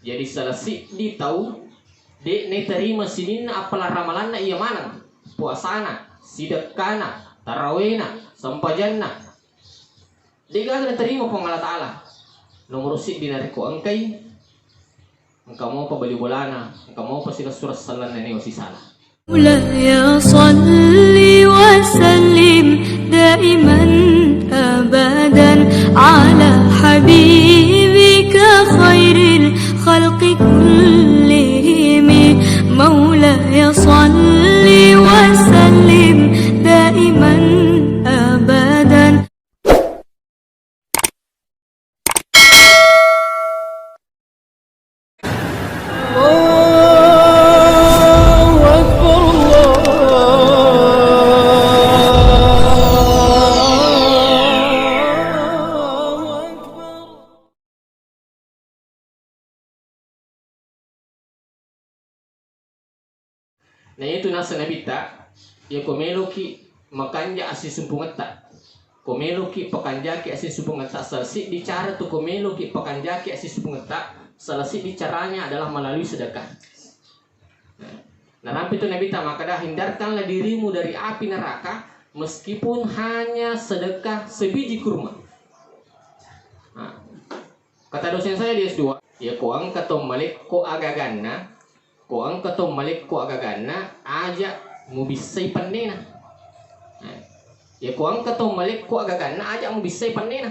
Jadi selesai di tahu dek ne terima sinin apalah ramalan na iya mana puasana sidekana tarawihna sampajanna dek gak terima pong Allah Ta'ala nomor si dinariko angkai engkau mau pembeli bolana engkau mau pasila surat salan nene osi salah مولاي صل وسلم دائما أبدا على حبيبك خير الخلق كلهم مولاي صل وسلم دائما أبدا. na itu nasa nabita ya komelo ki makanja asi sumpungata komelo ki pakanja ki asi sumpungata salsi bicara tu komelo ki pakanja ki asi sumpungata salsi bicaranya adalah melalui sedekah. Nah nampi itu nabita maka dah hindarkanlah dirimu dari api neraka meskipun hanya sedekah sebiji kurma. Nah, kata dosen saya di S2 ya koang katong malik ko agaganna ko ang katong malik ko agagana aja mo bisay panena. Ya ko ang katong malik ko agagana aja mo bisay panena.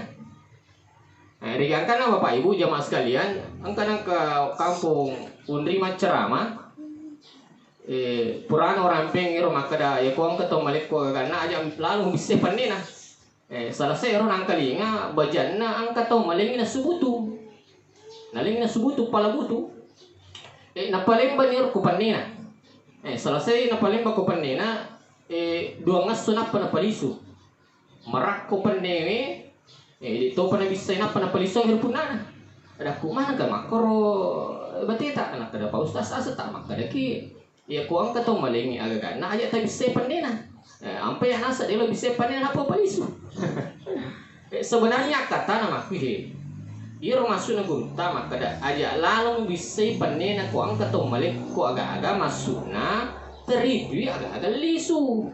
Rigan ka na Bapak Ibu jamaah sekalian, ang kanang ke kampung unrima ceramah purano ramping iro makada ya ko ang katong malik ko agagana aja lalu mo bisay panena. Selesai iro nang kalinga bajan na ang katong maling na subutu. Naling na subutu palabutu. Napalimba niyo kupanina. Selesai napalimba kupanina, dua ngas sunap pa napaliso. Marak kupanini, dito pa nabisay na pa napaliso ang hirpunana. Ada kumana ka makoro batita anak kada pa ustas asa tama kada ki. Ya ko ang katong malingi agagan na aja tayo bisay panina. Ampay nasa dilo bisay panina na po paliso. Sebenarnya kata nama kuih. Iro masuk na gunta makada aja lalong bisay panena ko ang katong malik ko aga-aga masuk na teribi aga-aga lisu.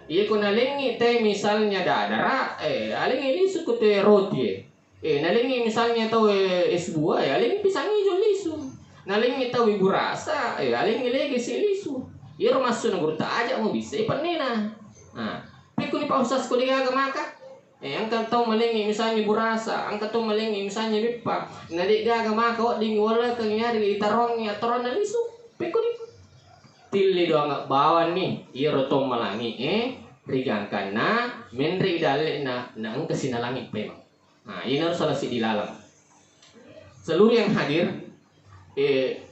Iya ko nalingi te misalnya dadara alingi lisu ko te roti nalingi misalnya tau es buah alingi pisang hijau lisu. Nalingi tau ibu rasa alingi lagi si lisu. Iro masuk na gunta aja mo bisay panena. Nah, pikun ni pausas ko digaga maka ang katong malingi misalnya burasa, ang katong malingi misalnya bipa, naligaga maka ding wala kang nyari itarong ya toron na lisu. Peko ni tili do ang bawan ni iro tong malangi rigang kana menri dali na ang kasinalangi pe. Nah, ini harus salah si dilalang. Seluruh yang hadir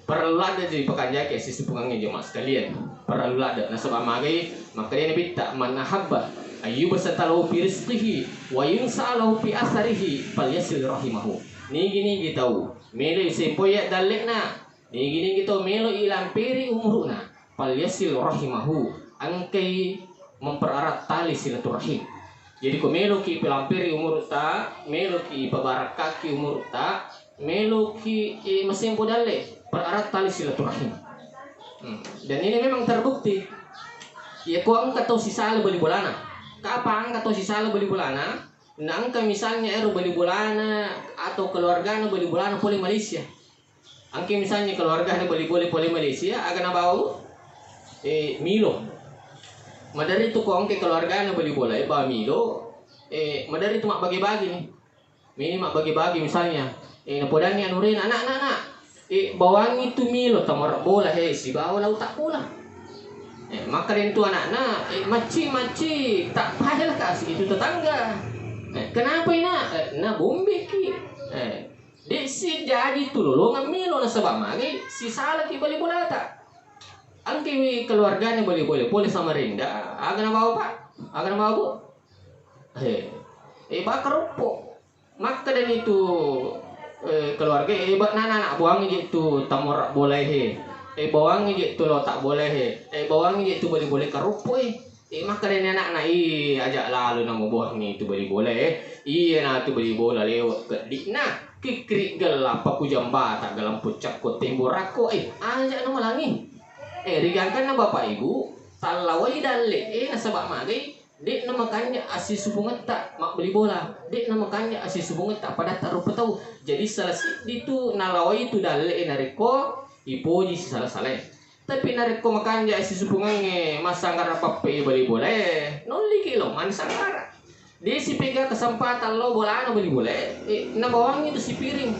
perlu ada jadi pekerja ke sisi pengangnya jemaah sekalian. Perlu ada nasabah magai maka dia nabi tak manahabba ayyuba satalahu fi rizqihi wa yunsalahu fi asarihi falyasil rahimahu. Ni gini gitu. Melo sempoya dalekna. Ni gini gitu melo ilampiri umuruna. Falyasil rahimahu. Angkai mempererat tali silaturahim. Jadi ko melo ki pelampiri umur ta, melo ki pabarakaki umur ta, melo ki mesempo dale pererat tali silaturahim. Dan ini memang terbukti. Ya ko ang katau sisala beli bolana. Kapan kata si salah beli bulana, nangka misalnya beli bulana atau keluarganya beli bulana poli Malaysia. Angke misalnya keluarganya beli poli Malaysia, agak nabau Milo. Madari itu kok angke keluarganya beli bola bawa Milo, madari itu mak bagi-bagi nih. Ini mak bagi-bagi misalnya, napodani anurin anak-anak, bawang itu Milo tamar bola si bawa lau tak pula. Maka itu anak-anak maci tak payah kasih itu tetangga. Kenapa ini? Nah bombe ki. Desi jadi tulungan milo na sebab magi si salah ki balik bola tak. Angki keluarganya boleh sama Rinda. Agak bawa pak, agak bawa bu. Bakar rupo. Maka dan itu keluarga anak buang itu tamor boleh bawang gitu lo tak boleh bawang gitu boleh karupo maka dan anak ajak lalu nama buah ni itu boleh iya nah tu boleh bola lewat ke dikna kikri gelap aku jambata galam pucak ko tembor ako aja no malangi rigangkan na bapak ibu talaway dali nasabak magay di na makanya asis subungan tak mak beli bola di na makanya asis subungan tak pada taruh petau jadi salah itu nalaway itu dali nariko ipoji salah tapi nariko makanya asis subungan masanggar apa pe beli bola noli kilo man sanggar dia si pegang kesempatan lo bola beli bola na bawang itu si piring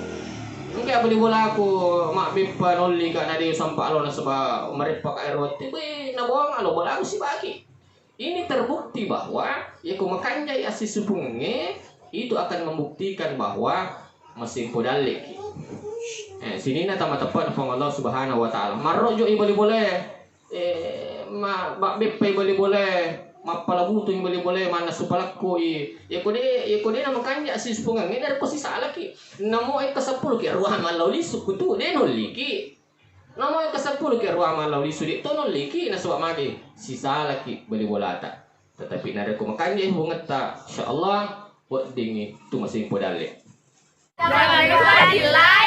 enggak beli bola aku mak bepa noli kan ada sampai lo nasaba merepak air roti na bawang lo bola aku si bagi ini terbukti bahwa ya kumakanya asis subungnya itu akan membuktikan bahwa mesin podalik sini na tama tepat ng Allah Subhanahu wa taala marrojo ibali boleh bak bepa ibali boleh mapalabuto yung boleh mana supalako ya kode na makanya asis subungan ini dari posisi alaki namo ay kasapul kaya ruang malaw lisuk kutu de noliki namo ay kasapul kaya ruang malaw lisuk di to noliki na suwa magi sisa laki beli bolata tetapi nare ko makanya bunget ta insyaallah buat dingi tu masing podale jangan lupa di like